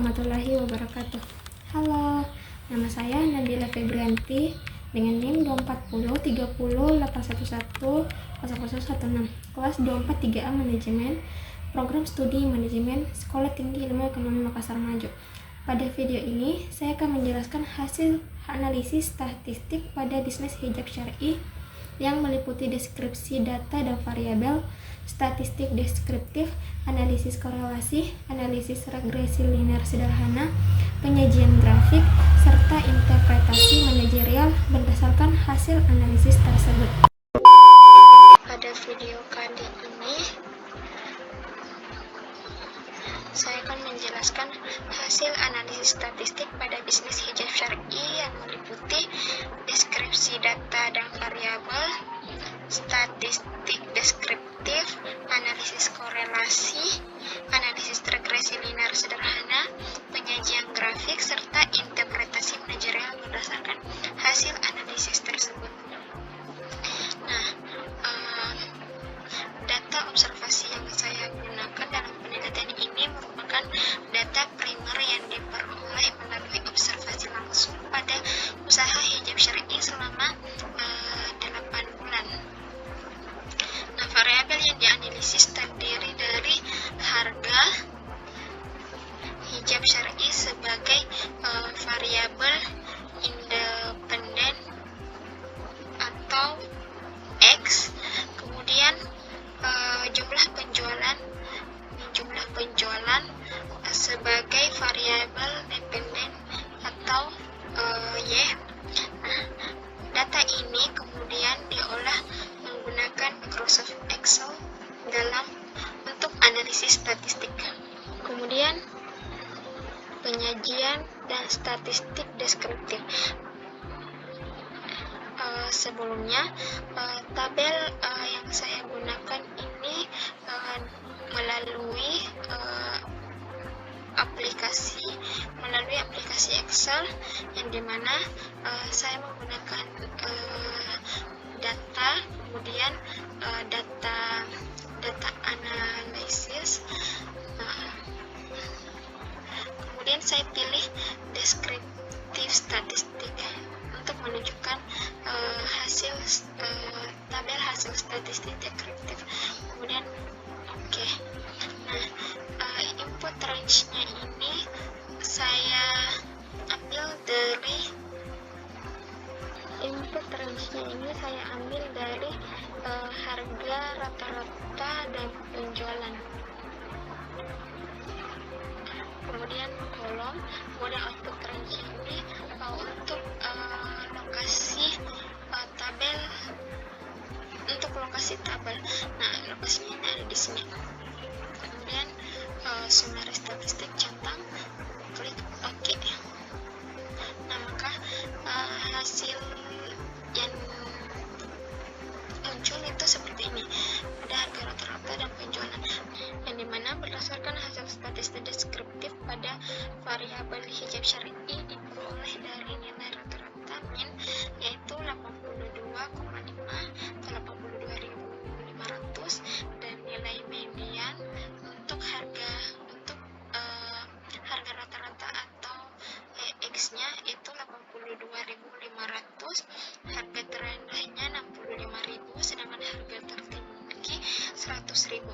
warahmatullahi wabarakatuh. Halo, nama saya Nabila Febrianti dengan NIM 2403081100016, kelas 243A Manajemen, Program Studi Manajemen, Sekolah Tinggi Ilmu Ekonomi Makassar Maju. Pada video ini, saya akan menjelaskan hasil analisis statistik pada bisnis hijab syar'i yang meliputi deskripsi data dan variabel, statistik deskriptif, analisis korelasi, analisis regresi linear sederhana, penyajian grafik, serta interpretasi manajerial berdasarkan hasil analisis tersebut. Pada video kali ini, saya akan menjelaskan hasil analisis statistik pada bisnis hijab syar'i yang meliputi deskripsi data dan variabel, statistik deskriptif, analisis korelasi, analisis regresi linear sederhana, penyajian grafik, serta interpretasi manajerial berdasarkan hasil analisis tersebut. Data observasi yang saya gunakan dalam penelitian ini merupakan data primer yang diperoleh melalui observasi langsung pada usaha hijab syar'i selama 8 bulan. Variabel yang dianalisis terdiri dari harga hijab syar'i sebagai variabel independen atau X, kemudian jumlah penjualan sebagai variabel dependen atau Y. Data ini kemudian diolah menggunakan Microsoft Excel untuk analisis statistik. Kemudian penyajian dan statistik deskriptif. Sebelumnya, tabel yang saya gunakan ini melalui aplikasi Excel, yang dimana saya menggunakan data, kemudian data analisis, kemudian saya pilih deskriptif statistik untuk menunjukkan tabel hasil statistik deskriptif. Kemudian input range-nya ini saya ambil dari harga rata-rata dan penjualan. Kemudian kolom, kemudian output range ini untuk lokasi tabel. Nah, lokasinya ada di sini. Kemudian summary statistik centang, klik OK. Nah, maka hasil yang muncul itu seperti ini. Ada harga rata-rata dan penjualan, yang dimana berdasarkan hasil statistik deskriptif pada variabel hijab syar'i diperoleh dari nilai rata-rata min, yaitu 82,5 atau 82.500, dan nilai median untuk harga rata-rata atau X-nya itu 82.500, harga terendahnya 65.000, sedangkan harga tertinggi 100.000.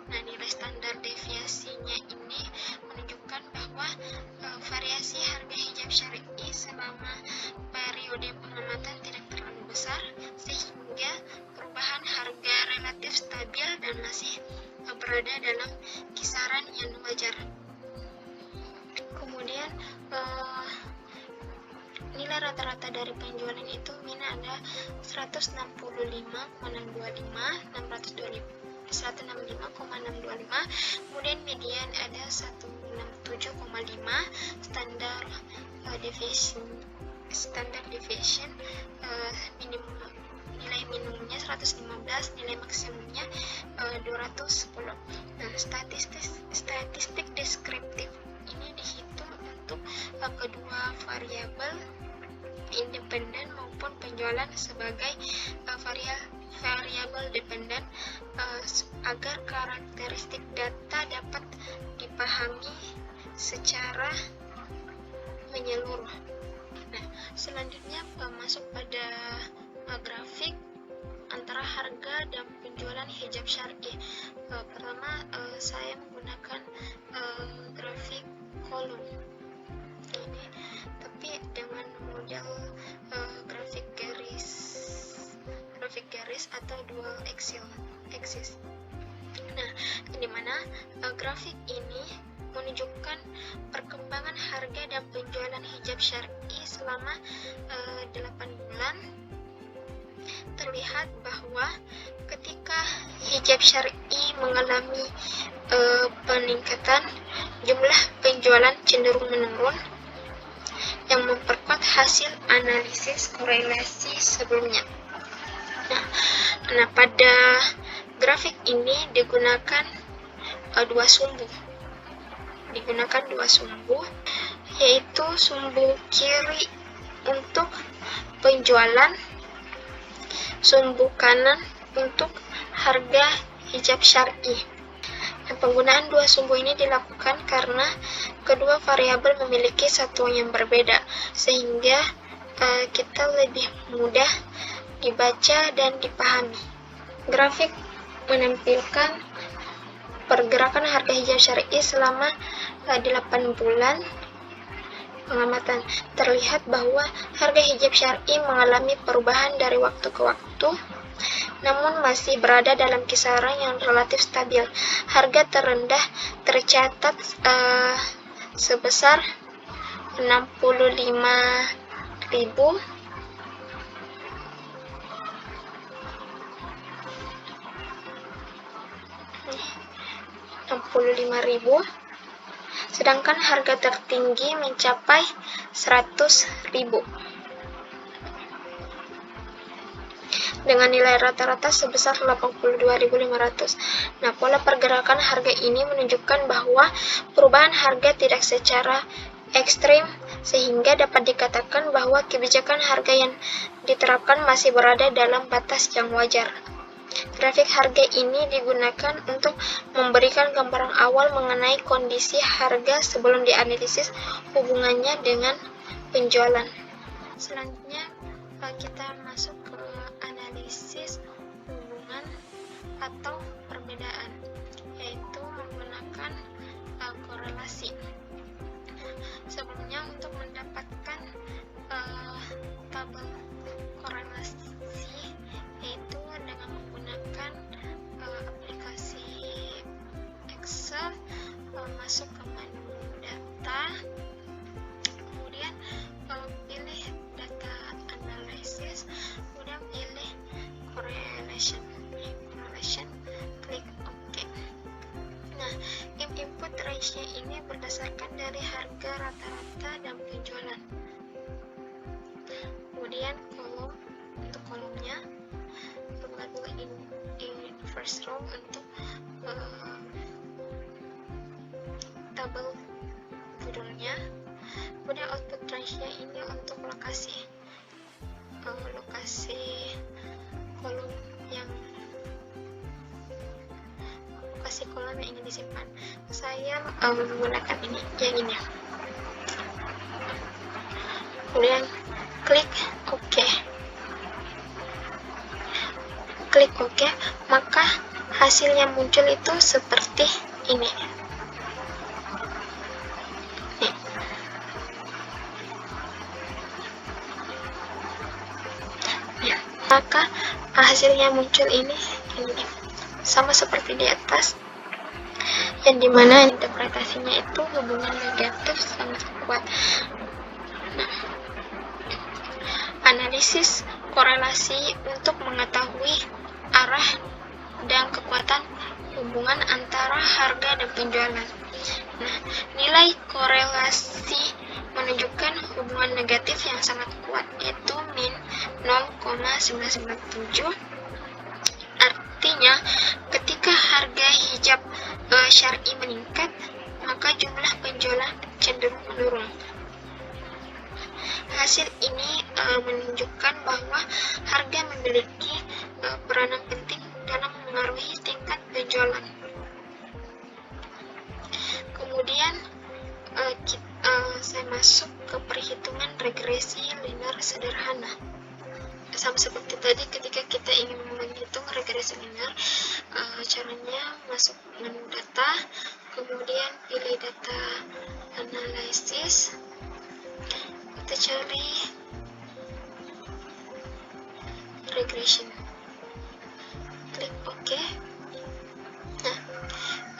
Nah, nilai standar deviasinya ini menunjukkan bahwa variasi harga hijab syar'i selama periode pengamatan tidak terlalu besar, sehingga perubahan harga relatif stabil dan masih berada dalam kisaran yang wajar. Kemudian nilai rata-rata dari penjualan itu min ada 165,625, kemudian median ada 167,5, standar deviation nilai minimumnya 115, nilai maksimumnya 210. Nah, statistik deskriptif ini dihitung untuk kedua variabel independen maupun penjualan sebagai variabel dependen agar karakteristik data dapat dipahami secara menyeluruh. Nah, selanjutnya masuk pada grafik antara harga dan penjualan hijab syar'i. Pertama, saya menggunakan grafik kolom ini, tapi dengan model grafik garis atau dual axis. Nah, di mana grafik ini menunjukkan perkembangan harga dan penjualan hijab syar'i selama 8 bulan. Terlihat bahwa ketika hijab syar'i mengalami peningkatan, jumlah penjualan cenderung menurun, yang memperkuat hasil analisis korelasi sebelumnya. Nah, pada grafik ini digunakan dua sumbu, yaitu sumbu kiri untuk penjualan, sumbu kanan untuk harga hijab syar'i. Nah, penggunaan dua sumbu ini dilakukan karena kedua variabel memiliki satuan yang berbeda, sehingga kita lebih mudah dibaca dan dipahami. Grafik menampilkan pergerakan harga hijab syar'i selama 8 bulan pengamatan. Terlihat bahwa harga hijab syar'i mengalami perubahan dari waktu ke waktu, namun masih berada dalam kisaran yang relatif stabil. Harga terendah tercatat sebesar 65.000, sedangkan harga tertinggi mencapai 100.000 dengan nilai rata-rata sebesar 82.500. Nah, pola pergerakan harga ini menunjukkan bahwa perubahan harga tidak secara ekstrim, sehingga dapat dikatakan bahwa kebijakan harga yang diterapkan masih berada dalam batas yang wajar. Grafik harga ini digunakan untuk memberikan gambaran awal mengenai kondisi harga sebelum dianalisis hubungannya dengan penjualan. Selanjutnya, kita masuk ke analisis hubungan atau perbedaan, yaitu menggunakan korelasi. Sebelumnya, untuk mendapatkan tabel korelasi, yaitu dengan menggunakan aplikasi Excel, masuk ke menu data, kemudian pilih data analysis, kemudian pilih correlation, klik OK. Nah, input ratio ini berdasarkan dari harga rata-rata dan penjualan. Kemudian untuk kolomnya buat in first row untuk tabel judulnya. Kemudian output ratio ini untuk lokasi kolom yang ingin disimpan. Saya menggunakan yang ini. Kemudian klik OK. Maka hasil yang muncul itu seperti ini. Maka hasilnya muncul ini sama seperti di atas, yang dimana interpretasinya itu hubungan negatif sangat kuat. Nah, analisis korelasi untuk mengetahui arah dan kekuatan hubungan antara harga dan penjualan. Nah, nilai korelasi menunjukkan hubungan negatif yang sangat kuat, yaitu min 0,997. Artinya, ketika harga hijab syar'i meningkat, maka jumlah penjualan cenderung menurun. Hasil ini menunjukkan bahwa harga memiliki peranan penting dalam mengaruhi tingkat penjualan. Kemudian linear sederhana. Sama seperti tadi ketika kita ingin menghitung regresi linear, caranya masuk menu data, kemudian pilih data analisis, kita cari regression, klik OK. Nah,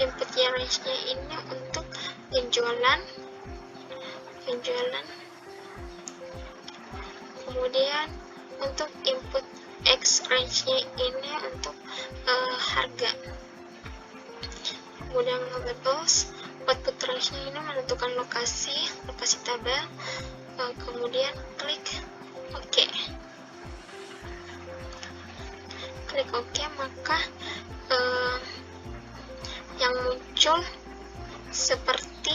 input range-nya ini untuk penjualan, kemudian untuk input X range-nya ini untuk harga, kemudian labels. Output range-nya ini menentukan lokasi tabel, kemudian klik OK. Klik OK, maka yang muncul seperti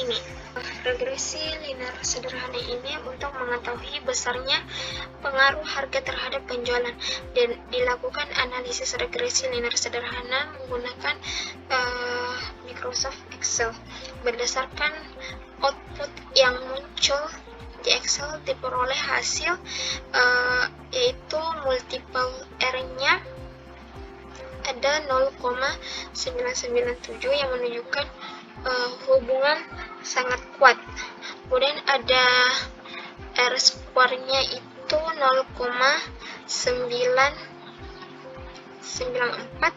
ini. Regresi linear sederhana ini untuk mengetahui besarnya pengaruh harga terhadap penjualan, dan dilakukan analisis regresi linear sederhana menggunakan Microsoft Excel. Berdasarkan output yang muncul di Excel, diperoleh hasil yaitu multiple R-nya ada 0,997 yang menunjukkan hubungan sangat kuat. Kemudian ada R-square-nya itu 0,994,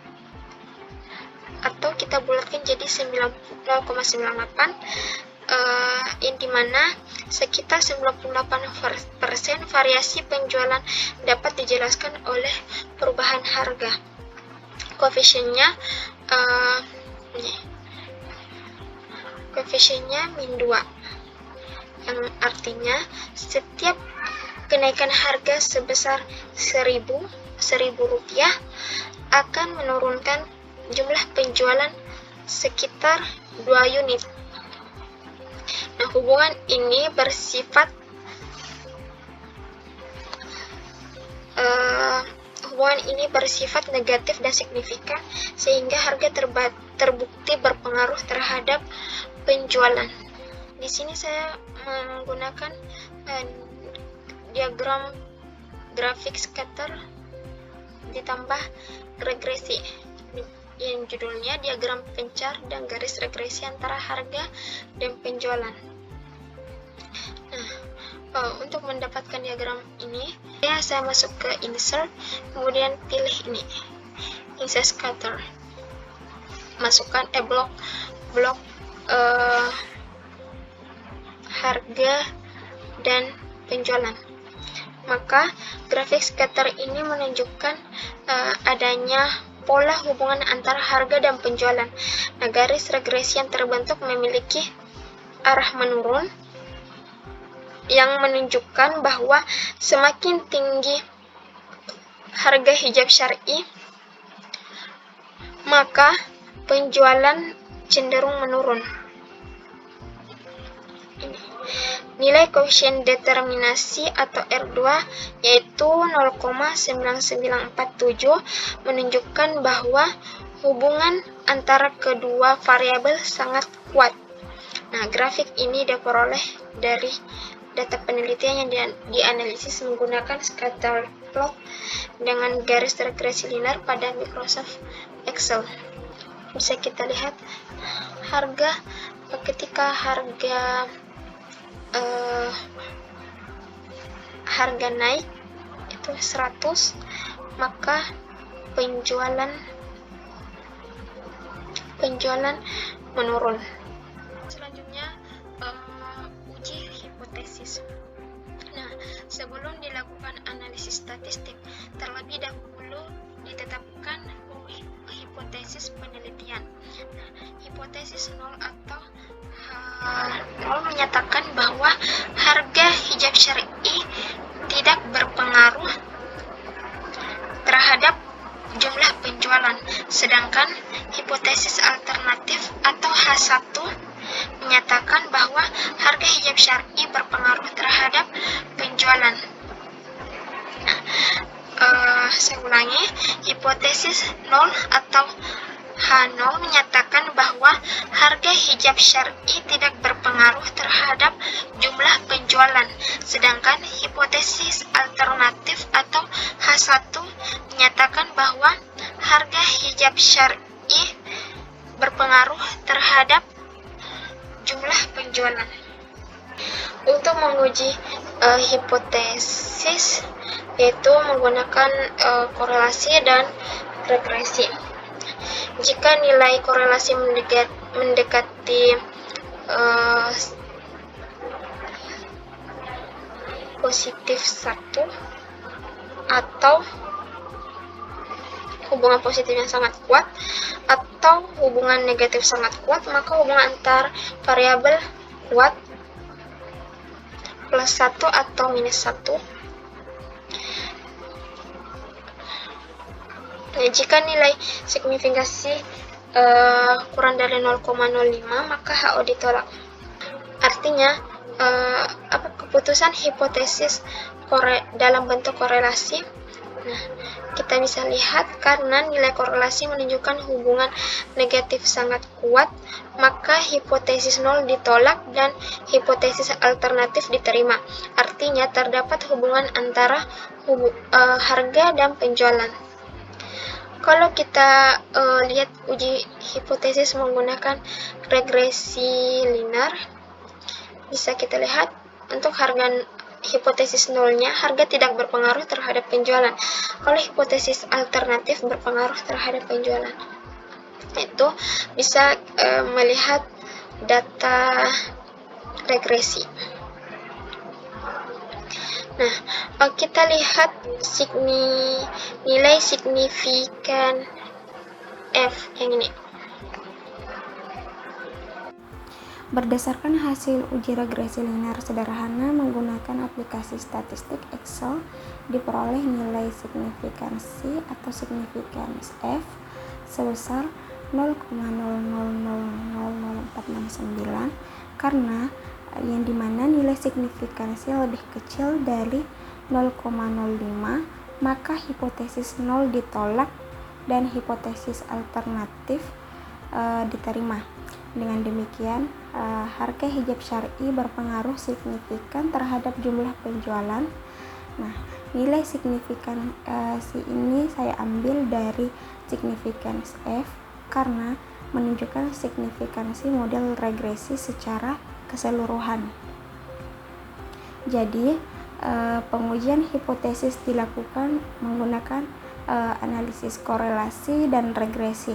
atau kita bulatkan jadi 0,98, yang dimana sekitar 98% variasi penjualan dapat dijelaskan oleh perubahan harga. Koefisiennya min 2, yang artinya setiap kenaikan harga sebesar 1.000 rupiah akan menurunkan jumlah penjualan sekitar 2 unit. Nah, hubungan ini bersifat negatif dan signifikan, sehingga harga terbukti berpengaruh terhadap penjualan. Di sini saya menggunakan diagram grafik scatter ditambah regresi, yang judulnya diagram pencar dan garis regresi antara harga dan penjualan. Nah, untuk mendapatkan diagram ini, saya masuk ke insert, kemudian pilih ini, insert scatter, masukkan blok harga dan penjualan. Maka grafik scatter ini menunjukkan adanya pola hubungan antara harga dan penjualan. Nah, garis regresi yang terbentuk memiliki arah menurun, yang menunjukkan bahwa semakin tinggi harga hijab syar'i, maka penjualan cenderung menurun. Nilai koefisien determinasi atau R2 yaitu 0,9947 menunjukkan bahwa hubungan antara kedua variabel sangat kuat. Nah, grafik ini diperoleh dari data penelitian yang dianalisis menggunakan scatter plot dengan garis regresi linear pada Microsoft Excel. Bisa kita lihat ketika harga naik itu 100, maka penjualan menurun. Selanjutnya uji hipotesis. Nah, sebelum dilakukan analisis statistik, terlebih dahulu ditetapkan hipotesis penelitian. Nah, hipotesis nol atau nol menyatakan bahwa harga hijab syar'i tidak berpengaruh terhadap jumlah penjualan, sedangkan hipotesis alternatif atau H1 menyatakan bahwa harga hijab syar'i berpengaruh terhadap penjualan. Nah, saya ulangi, hipotesis nol atau Hano menyatakan bahwa harga hijab syar'i tidak berpengaruh terhadap jumlah penjualan, sedangkan hipotesis alternatif atau H1 menyatakan bahwa harga hijab syar'i berpengaruh terhadap jumlah penjualan. Untuk menguji hipotesis, yaitu menggunakan korelasi dan regresi. Jika nilai korelasi mendekati positif 1 atau hubungan positif yang sangat kuat atau hubungan negatif sangat kuat, maka hubungan antar variabel kuat plus 1 atau minus 1. Nah, jika nilai signifikasi kurang dari 0,05 maka HO ditolak. Artinya keputusan hipotesis dalam bentuk korelasi. Nah, kita bisa lihat karena nilai korelasi menunjukkan hubungan negatif sangat kuat, maka hipotesis 0 ditolak dan hipotesis alternatif diterima. Artinya terdapat hubungan antara harga dan penjualan. Kalau kita lihat uji hipotesis menggunakan regresi linear, bisa kita lihat untuk hipotesis nolnya, harga tidak berpengaruh terhadap penjualan. Kalau hipotesis alternatif berpengaruh terhadap penjualan. Itu bisa melihat data regresi. Nah, kita lihat nilai signifikan F yang ini. Berdasarkan hasil uji regresi linear sederhana menggunakan aplikasi statistik Excel, diperoleh nilai signifikansi atau signifikans F sebesar 0,0000469 karena yang dimana nilai signifikansi lebih kecil dari 0,05, maka hipotesis 0 ditolak dan hipotesis alternatif diterima. Dengan demikian, harga hijab syar'i berpengaruh signifikan terhadap jumlah penjualan. Nah, nilai signifikansi ini saya ambil dari signifikans F karena menunjukkan signifikansi model regresi secara keseluruhan. Jadi, pengujian hipotesis dilakukan menggunakan analisis korelasi dan regresi.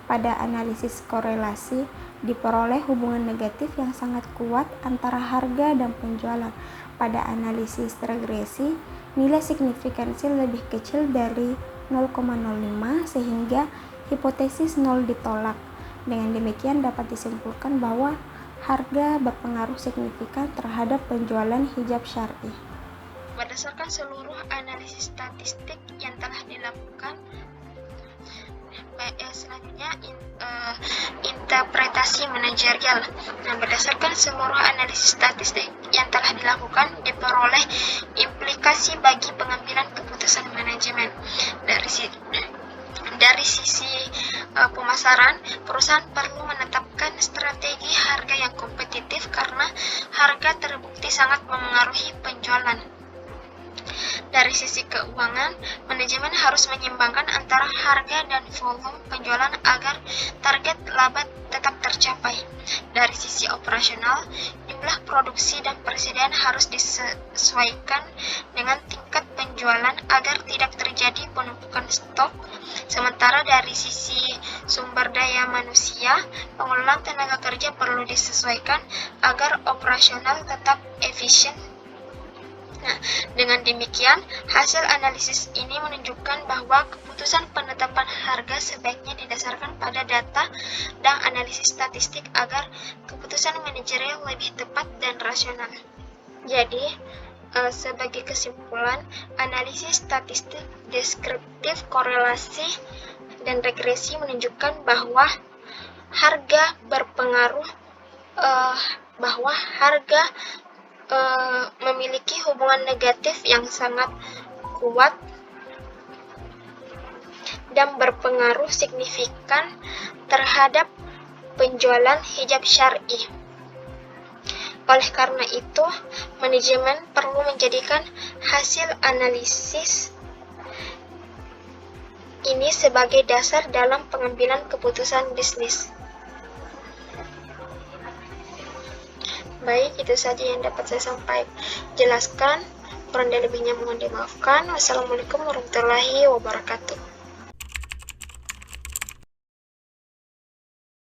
Pada analisis korelasi, diperoleh hubungan negatif yang sangat kuat antara harga dan penjualan. Pada analisis regresi, nilai signifikansi lebih kecil dari 0,05 sehingga hipotesis 0 ditolak. Dengan demikian dapat disimpulkan bahwa harga berpengaruh signifikan terhadap penjualan hijab syar'i. Berdasarkan seluruh analisis statistik yang telah dilakukan, selanjutnya interpretasi manajerial. Nah, berdasarkan seluruh analisis statistik yang telah dilakukan, diperoleh implikasi bagi pengambilan keputusan manajemen. Dari sisi pemasaran, perusahaan perlu menetapkan strategi harga yang kompetitif karena harga terbukti sangat memengaruhi penjualan. Dari sisi keuangan, manajemen harus menyeimbangkan antara harga dan volume penjualan agar target laba tetap tercapai. Dari sisi operasional, jumlah produksi dan persediaan harus disesuaikan dengan tingkat penjualan agar tidak terjadi penumpukan stok. Sementara dari sisi sumber daya manusia, pengelolaan tenaga kerja perlu disesuaikan agar operasional tetap efisien. Nah, dengan demikian, hasil analisis ini menunjukkan bahwa keputusan penetapan harga sebaiknya didasarkan pada data dan analisis statistik agar keputusan manajerial lebih tepat dan rasional. Jadi, sebagai kesimpulan, analisis statistik deskriptif korelasi dan regresi menunjukkan bahwa harga berpengaruh, bahwa harga memiliki hubungan negatif yang sangat kuat dan berpengaruh signifikan terhadap penjualan hijab syar'i. Oleh karena itu, manajemen perlu menjadikan hasil analisis ini sebagai dasar dalam pengambilan keputusan bisnis. Baik, itu saja yang dapat saya jelaskan. Kurang dan lebihnya mohon dimaafkan. Wassalamualaikum warahmatullahi wabarakatuh.